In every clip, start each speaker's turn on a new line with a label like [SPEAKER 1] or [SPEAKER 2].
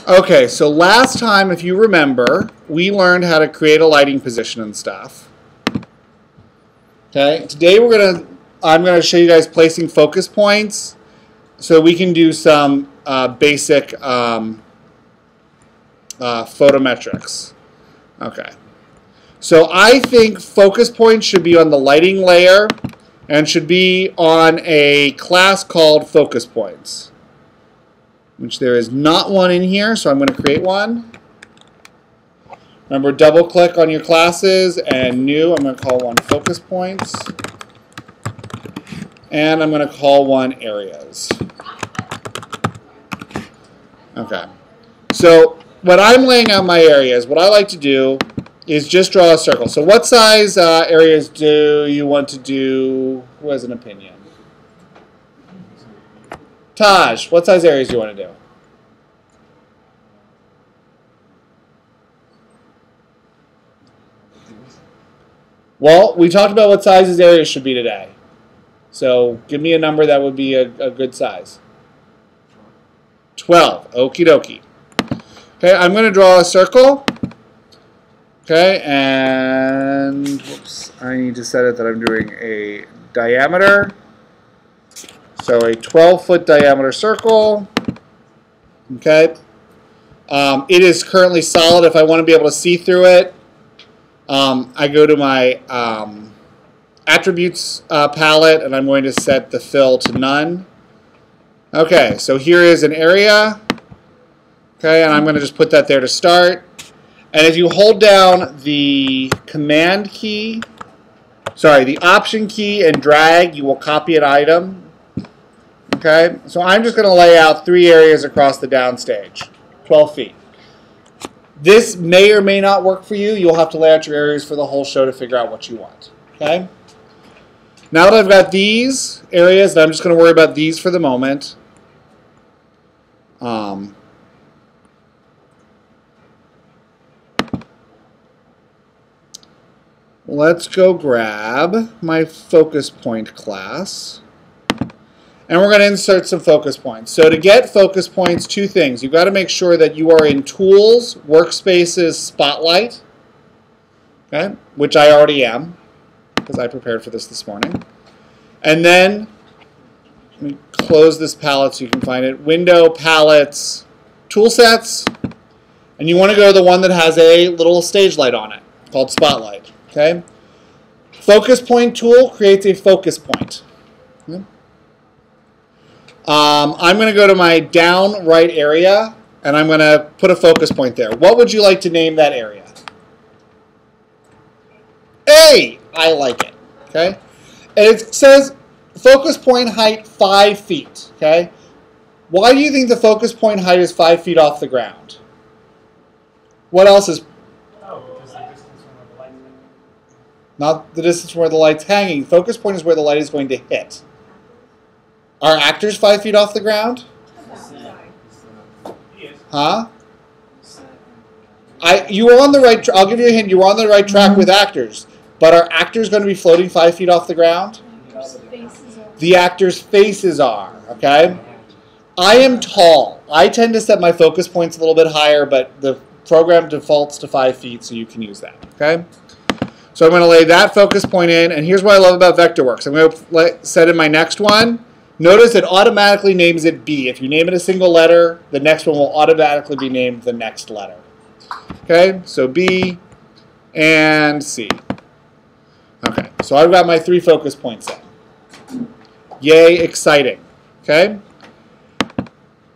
[SPEAKER 1] Okay, so last time, if you remember, we learned how to create a lighting position and stuff. Okay, today I'm gonna show you guys placing focus points, so we can do some basic photometrics. Okay, so I think focus points should be on the lighting layer and should be on a class called focus points, which there is not one in here, so I'm going to create one. Remember, double click on your classes and new, I'm going to call one focus points. And I'm going to call one areas. Okay. So when I'm laying out my areas, what I like to do is just draw a circle. So what size areas do you want to do? Who has an opinion? Taj, what size areas do you want to do? Well, we talked about what sizes areas should be today. So give me a number that would be a good size. 12. Okie dokie. Okay, I'm going to draw a circle. Okay, and whoops, I need to set it that I'm doing a diameter. So a 12-foot diameter circle. Okay. It is currently solid. If I want to be able to see through it, I go to my attributes palette, and I'm going to set the fill to none. Okay, so here is an area. Okay, and I'm going to just put that there to start. And if you hold down the command key, sorry, the option key and drag, you will copy an item. Okay, so I'm just going to lay out 3 areas across the downstage, 12 feet. This may or may not work for you. You'll have to lay out your areas for the whole show to figure out what you want. Okay? Now that I've got these areas, and I'm just going to worry about these for the moment. Let's go grab my focus point class. And we're going to insert some focus points. So to get focus points, 2 things. You've got to make sure that you are in Tools, Workspaces, Spotlight, okay, which I already am, because I prepared for this morning. And then, let me close this palette so you can find it. Window, Palettes, Tool Sets, and you want to go to the one that has a little stage light on it, called Spotlight. Okay? Focus Point tool creates a focus point. Okay? I'm going to go to my down right area, and I'm going to put a focus point there. What would you like to name that area? A! I like it. Okay? And it says focus point height 5 feet. Okay? Why do you think the focus point height is 5 feet off the ground? What else is...
[SPEAKER 2] Oh, because the distance from where the light's hanging.
[SPEAKER 1] Not the distance from where the light's hanging. Focus point is where the light is going to hit. Are actors 5 feet off the ground? Huh? You were on the right. I'll give you a hint. You were on the right track with actors, but are actors going to be floating 5 feet off the ground? The actors' faces are. Okay. I am tall. I tend to set my focus points a little bit higher, but the program defaults to 5 feet, so you can use that. Okay. So I'm going to lay that focus point in, and here's what I love about VectorWorks. I'm going to set in my next one. Notice it automatically names it B. If you name it a single letter, the next one will automatically be named the next letter. Okay, so B and C. Okay, so I've got my 3 focus points in. Yay, exciting. Okay.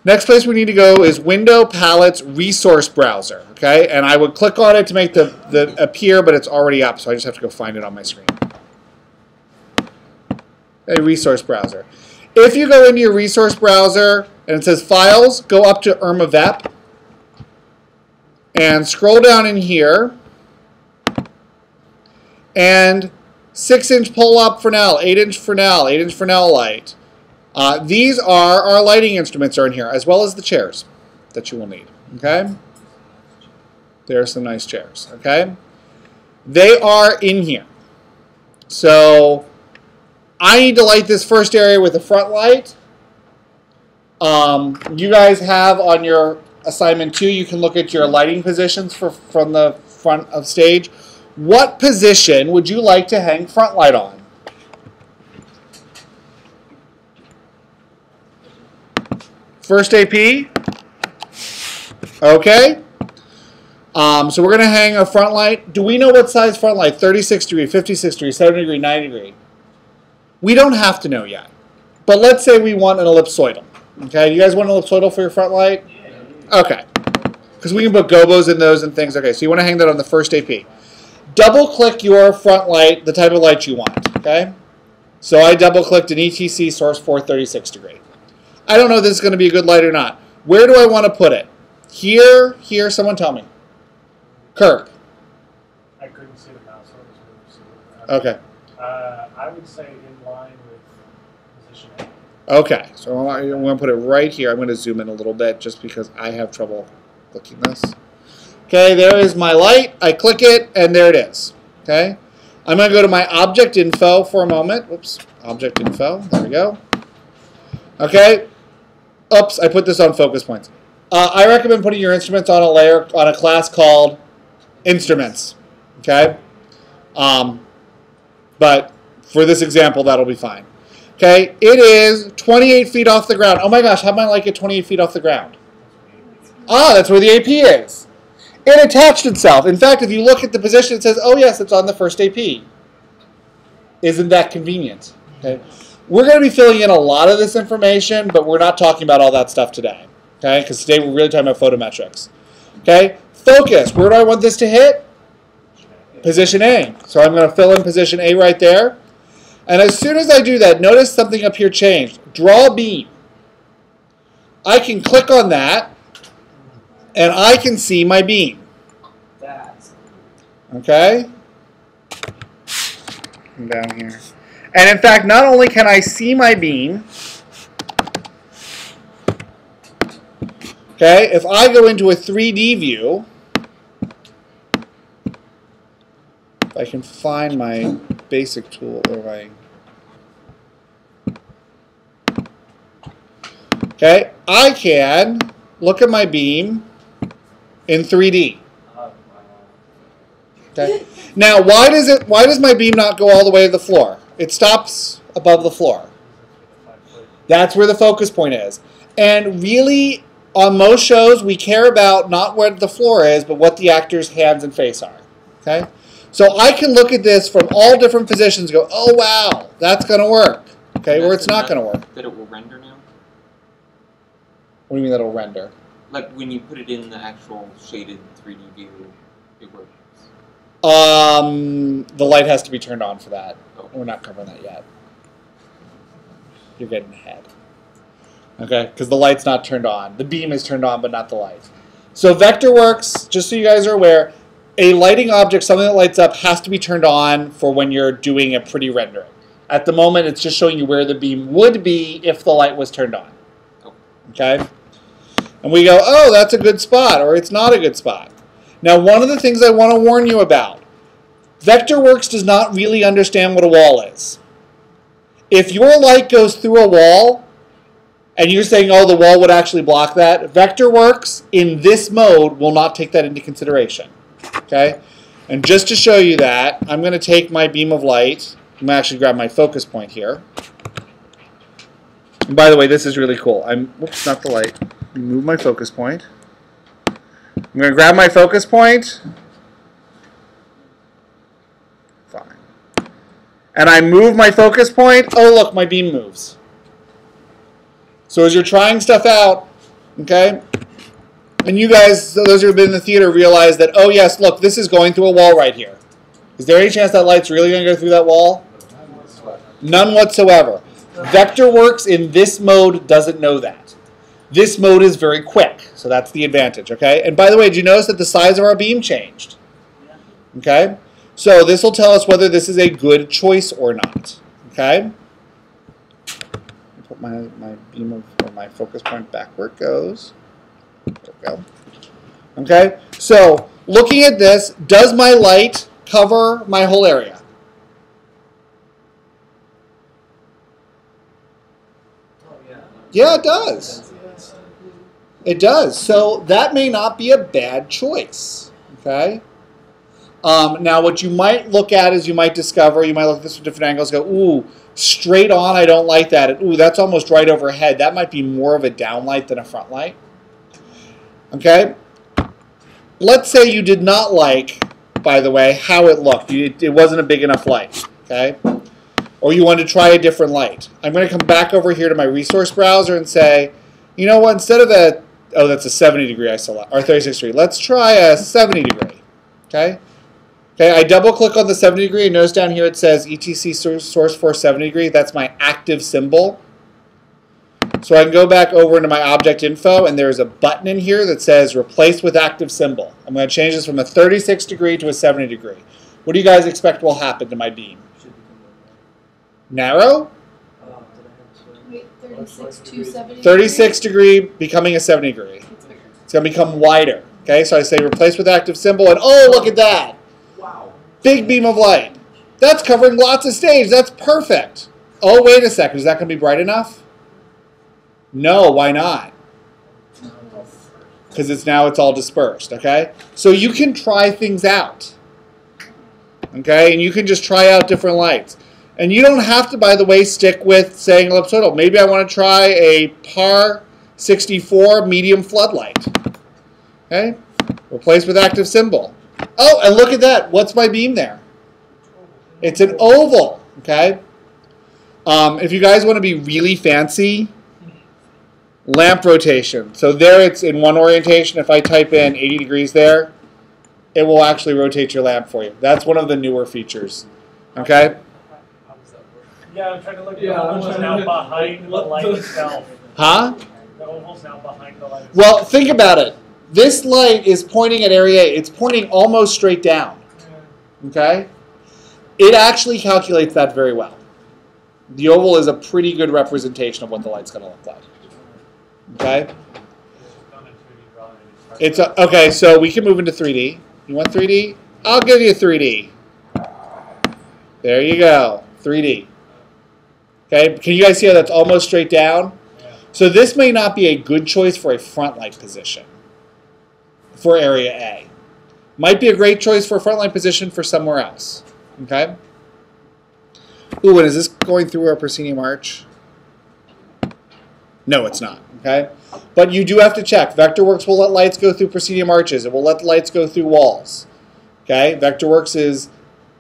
[SPEAKER 1] Next place we need to go is Window, Palettes, Resource Browser. Okay, and I would click on it to make the appear, but it's already up, so I just have to go find it on my screen. Okay, Resource Browser. If you go into your resource browser and it says Files, go up to IrmaVep and scroll down in here, and 6-inch pull-up Fresnel, 8-inch Fresnel, 8-inch Fresnel light. These are our lighting instruments are in here, as well as the chairs that you will need. Okay, there are some nice chairs. Okay, they are in here. So I need to light this first area with a front light. You guys have on your assignment 2, you can look at your lighting positions from the front of stage. What position would you like to hang front light on? First AP? Okay. So we're going to hang a front light. Do we know what size front light? 36 degree, 56 degree, 70 degree, 90 degree. We don't have to know yet. But let's say we want an ellipsoidal. Okay, you guys want an ellipsoidal for your front light? Okay. Because we can put gobos in those and things. Okay, so you want to hang that on the first AP. Double click your front light, the type of light you want. Okay? So I double clicked an ETC source 436 degree. I don't know if this is going to be a good light or not. Where do I want to put it? Here, here, someone tell me. Kirk.
[SPEAKER 2] I couldn't see the mouse. So I was moving.
[SPEAKER 1] Okay.
[SPEAKER 2] I would say in line with position A.
[SPEAKER 1] Okay, so I'm going to put it right here. I'm going to zoom in a little bit just because I have trouble clicking this. Okay, there is my light. I click it, and there it is. Okay, I'm going to go to my object info for a moment. Whoops, object info. There we go. Okay. Oops, I put this on focus points. I recommend putting your instruments on a layer on a class called instruments. Okay, but for this example, that'll be fine. Okay, it is 28 feet off the ground. Oh my gosh, how might I like it 28 feet off the ground? Ah, that's where the AP is. It attached itself. In fact, if you look at the position, it says, oh yes, it's on the first AP. Isn't that convenient? Okay. We're going to be filling in a lot of this information, but we're not talking about all that stuff today. Okay, because today we're really talking about photometrics. Okay, focus. Where do I want this to hit? Position A. So I'm going to fill in position A right there. And as soon as I do that, notice something up here changed. Draw beam. I can click on that, and I can see my beam. Okay? I'm down here. And in fact, not only can I see my beam, okay, if I go into a 3D view, if I can find my basic tool, or my, okay, I can look at my beam in 3D. Okay. Now, why does my beam not go all the way to the floor? It stops above the floor. That's where the focus point is. And really, on most shows, we care about not where the floor is, but what the actor's hands and face are. Okay? So I can look at this from all different positions and go, oh, wow, that's going to work. Okay, or it's not going to work.
[SPEAKER 3] That it will render now?
[SPEAKER 1] What do you mean that it will render?
[SPEAKER 3] Like when you put it in the actual shaded 3D view, it works.
[SPEAKER 1] The light has to be turned on for that.
[SPEAKER 3] Oh.
[SPEAKER 1] We're not covering that yet. You're getting ahead. Okay, because the light's not turned on. The beam is turned on, but not the light. So VectorWorks, just so you guys are aware, a lighting object, something that lights up, has to be turned on for when you're doing a pretty rendering. At the moment, it's just showing you where the beam would be if the light was turned on. Okay? And we go, oh, that's a good spot, or it's not a good spot. Now, one of the things I want to warn you about, VectorWorks does not really understand what a wall is. If your light goes through a wall, and you're saying, oh, the wall would actually block that, VectorWorks, in this mode, will not take that into consideration. Okay? And just to show you that, I'm going to take my beam of light. I'm going to actually grab my focus point here. And by the way, this is really cool. Whoops, not the light. Move my focus point. I'm going to grab my focus point. Fine. And I move my focus point. Oh, look, my beam moves. So as you're trying stuff out, okay, and you guys, those who have been in the theater, realize that, oh, yes, look, this is going through a wall right here. Is there any chance that light's really going to go through that wall? None whatsoever. VectorWorks in this mode doesn't know that. This mode is very quick, so that's the advantage, okay? And by the way, did you notice that the size of our beam changed? Okay? So this will tell us whether this is a good choice or not, okay? Put my beam of, or my focus point back where it goes. There we go. Okay? So, looking at this, does my light cover my whole area? Yeah, it does. It does. So that may not be a bad choice. Okay. Now, what you might look at is you might discover, you might look at this from different angles, go, ooh, straight on, I don't like that. And, ooh, that's almost right overhead. That might be more of a downlight than a front light. Okay? Let's say you did not like, by the way, how it looked. It wasn't a big enough light. Okay? Or you wanted to try a different light. I'm going to come back over here to my resource browser and say, you know what, instead of a, oh, that's a 70 degree I select, or 36 degree. Let's try a 70 degree. Okay? Okay, I double click on the 70 degree and notice down here it says ETC source for 70 degree. That's my active symbol. So I can go back over into my object info and there's a button in here that says replace with active symbol. I'm going to change this from a 36 degree to a 70 degree. What do you guys expect will happen to my beam? Narrow?
[SPEAKER 4] Wait, 36 to 70?
[SPEAKER 1] 36 degree becoming a 70 degree. It's going to become wider. Okay, so I say replace with active symbol and oh, look at that. Big beam of light. That's covering lots of stage. That's perfect. Oh, wait a second. Is that going to be bright enough? No, why not? Because it's all dispersed, okay? So you can try things out. Okay? And you can just try out different lights. And you don't have to, by the way, stick with saying ellipsoidal. Maybe I want to try a par 64 medium floodlight. Okay? Replace with active symbol. Oh, and look at that. What's my beam there? It's an oval, okay? If you guys want to be really fancy, lamp rotation. So there it's in one orientation. If I type in 80 degrees there, it will actually rotate your lamp for you. That's one of the newer features, okay?
[SPEAKER 2] Yeah, I'm trying to look at the oval's now behind the light itself.
[SPEAKER 1] Huh?
[SPEAKER 2] The oval's now behind the light itself.
[SPEAKER 1] Well, think about it. This light is pointing at area A. It's pointing almost straight down. Okay? It actually calculates that very well. The oval is a pretty good representation of what the light's going to look like. Okay? Okay, so we can move into 3D. You want 3D? I'll give you 3D. There you go. 3D. Okay? Can you guys see how that's almost straight down? So this may not be a good choice for a front light position. For area A. Might be a great choice for a frontline position for somewhere else. Okay? Ooh, and is this going through our proscenium arch? No, it's not. Okay? But you do have to check. VectorWorks will let lights go through proscenium arches. It will let lights go through walls. Okay? VectorWorks is,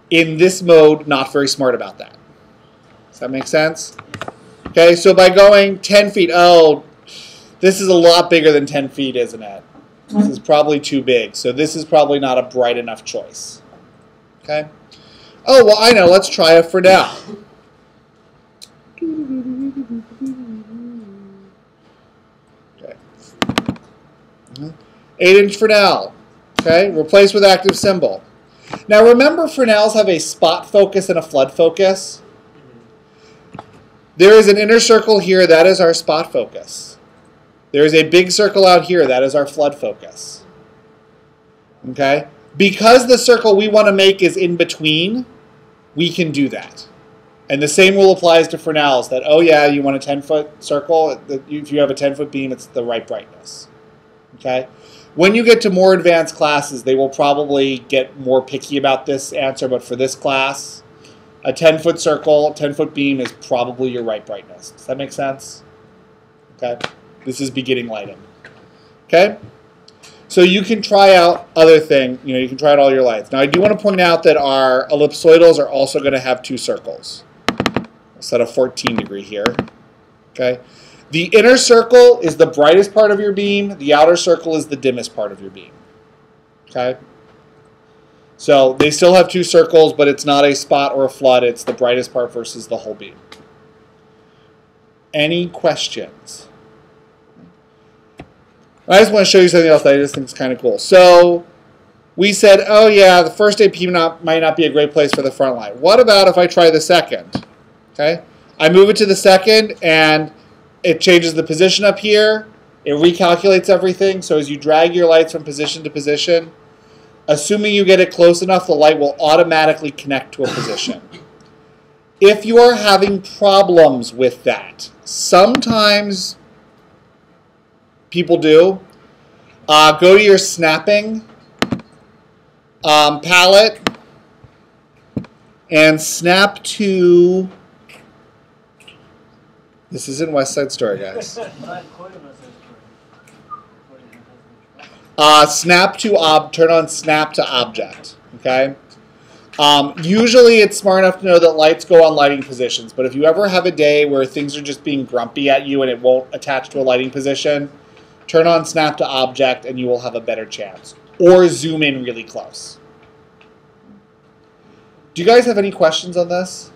[SPEAKER 1] in this mode, not very smart about that. Does that make sense? Okay, so by going 10 feet, oh, this is a lot bigger than 10 feet, isn't it? This is probably too big, so this is probably not a bright enough choice. Okay? Oh, well, I know. Let's try a Fresnel. Okay. 8-inch Fresnel. Okay? Replace with active symbol. Now, remember Fresnels have a spot focus and a flood focus? There is an inner circle here. That is our spot focus. There is a big circle out here. That is our flood focus. Okay? Because the circle we want to make is in between, we can do that. And the same rule applies to Fresnels, that, oh yeah, you want a 10-foot circle. If you have a 10-foot beam, it's the right brightness. Okay? When you get to more advanced classes, they will probably get more picky about this answer, but for this class, a 10-foot circle, 10-foot beam is probably your right brightness. Does that make sense? Okay? This is beginning lighting. Okay? So you can try out other things. You know, you can try out all your lights. Now, I do want to point out that our ellipsoidals are also going to have 2 circles. I'll set a 14 degree here. Okay? The inner circle is the brightest part of your beam. The outer circle is the dimmest part of your beam. Okay? So they still have 2 circles, but it's not a spot or a flood. It's the brightest part versus the whole beam. Any questions? I just want to show you something else that I just think is kind of cool. So we said, oh yeah, the first AP might not be a great place for the front light. What about if I try the second? Okay, I move it to the second and it changes the position up here. It recalculates everything. So as you drag your lights from position to position, assuming you get it close enough, the light will automatically connect to a position. If you are having problems with that, sometimes people do. Go to your snapping palette and snap to. This isn't West Side Story, guys. Snap to turn on snap to object. Okay. Usually it's smart enough to know that lights go on lighting positions, but if you ever have a day where things are just being grumpy at you and it won't attach to a lighting position, turn on snap to object and you will have a better chance. Or zoom in really close. Do you guys have any questions on this?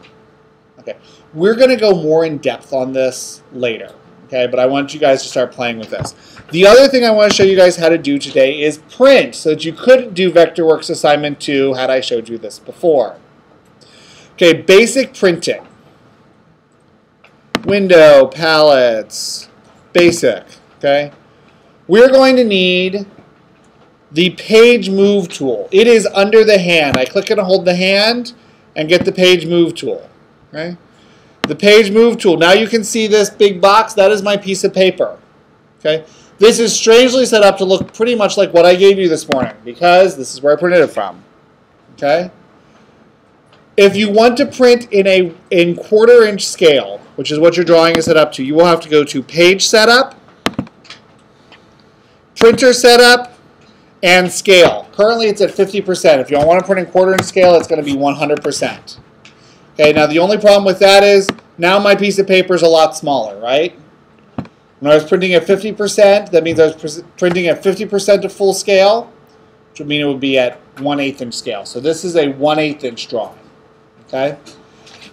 [SPEAKER 1] Okay. We're going to go more in depth on this later. Okay, but I want you guys to start playing with this. The other thing I want to show you guys how to do today is print, so that you could do VectorWorks assignment 2 had I showed you this before. Okay, basic printing. Window, palettes, basic. Okay, we're going to need the page move tool. It is under the hand. I click and hold the hand and get the page move tool. Okay. The page move tool. Now you can see this big box. That is my piece of paper. Okay. This is strangely set up to look pretty much like what I gave you this morning because this is where I printed it from. Okay. If you want to print in 1/4" scale, which is what your drawing is set up to, you will have to go to Page Setup, Printer Setup, and Scale. Currently it's at 50%. If you want to print in 1/4" scale, it's going to be 100%. Okay, now the only problem with that is now my piece of paper is a lot smaller, right? When I was printing at 50%, that means I was printing at 50% of full scale, which would mean it would be at 1/8" scale. So this is a 1/8" drawing. Okay?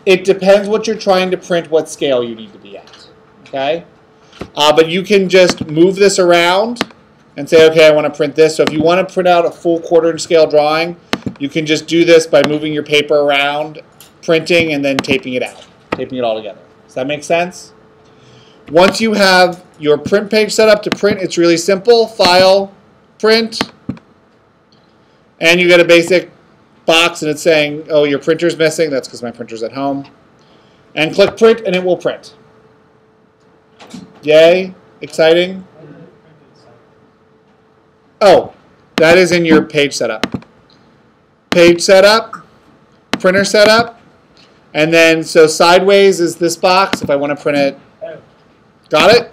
[SPEAKER 1] It depends what you're trying to print, what scale you need to be at. Okay? But you can just move this around and say, okay, I want to print this. So if you want to print out a full 1/4" scale drawing, you can just do this by moving your paper around, printing, and then taping it out, taping it all together. Does that make sense? Once you have your print page set up to print, it's really simple. File, print, and you get a basic box, and it's saying, oh, your printer's missing. That's because my printer's at home. And click print, and it will print. Yay, exciting. Oh, that is in your page setup. Page setup, printer setup. And then, so sideways is this box if I want to print it. Got it?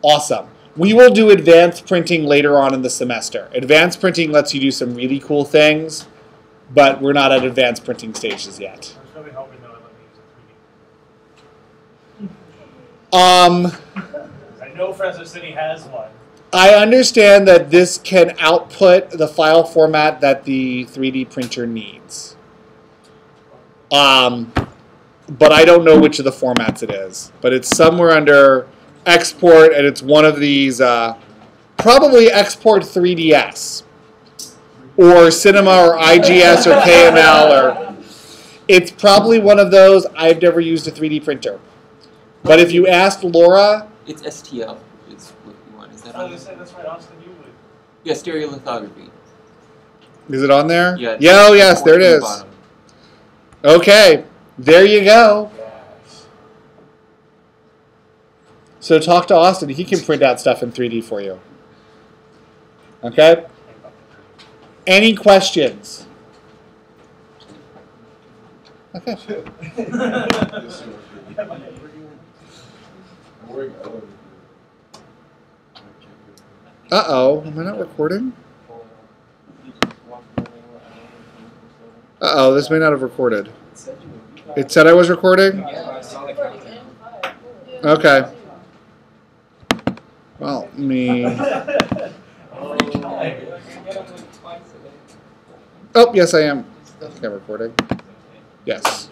[SPEAKER 1] Awesome. We will do advanced printing later on in the semester. Advanced printing lets you do some really cool things, but we're not at advanced printing stages yet.
[SPEAKER 2] I was really hoping that would let me use a 3D. I know Fresno City has one.
[SPEAKER 1] I understand that this can output the file format that the 3D printer needs. But I don't know which of the formats it is. But it's somewhere under export, and it's one of these, probably export 3ds, or Cinema, or IGS, or KML, or it's probably one of those. I've never used a 3D printer. But if you asked Laura...
[SPEAKER 3] It's STL. Is what you want. Is that
[SPEAKER 2] I
[SPEAKER 3] on
[SPEAKER 2] was
[SPEAKER 3] there?
[SPEAKER 2] going to say, that's right, Austin, you would.
[SPEAKER 3] Yeah, stereolithography.
[SPEAKER 1] Is it on there?
[SPEAKER 3] Yeah.
[SPEAKER 1] Yeah, oh yes, there it is.
[SPEAKER 3] Bottom.
[SPEAKER 1] Okay, there you go.
[SPEAKER 2] Yes.
[SPEAKER 1] So talk to Austin. He can print out stuff in 3D for you. Okay? Any questions? Okay. Uh-oh, am I not recording? Uh-oh, this may not have recorded. It said I was recording? Okay. Well, me... Oh, yes, I am. I think I'm recording. Yes.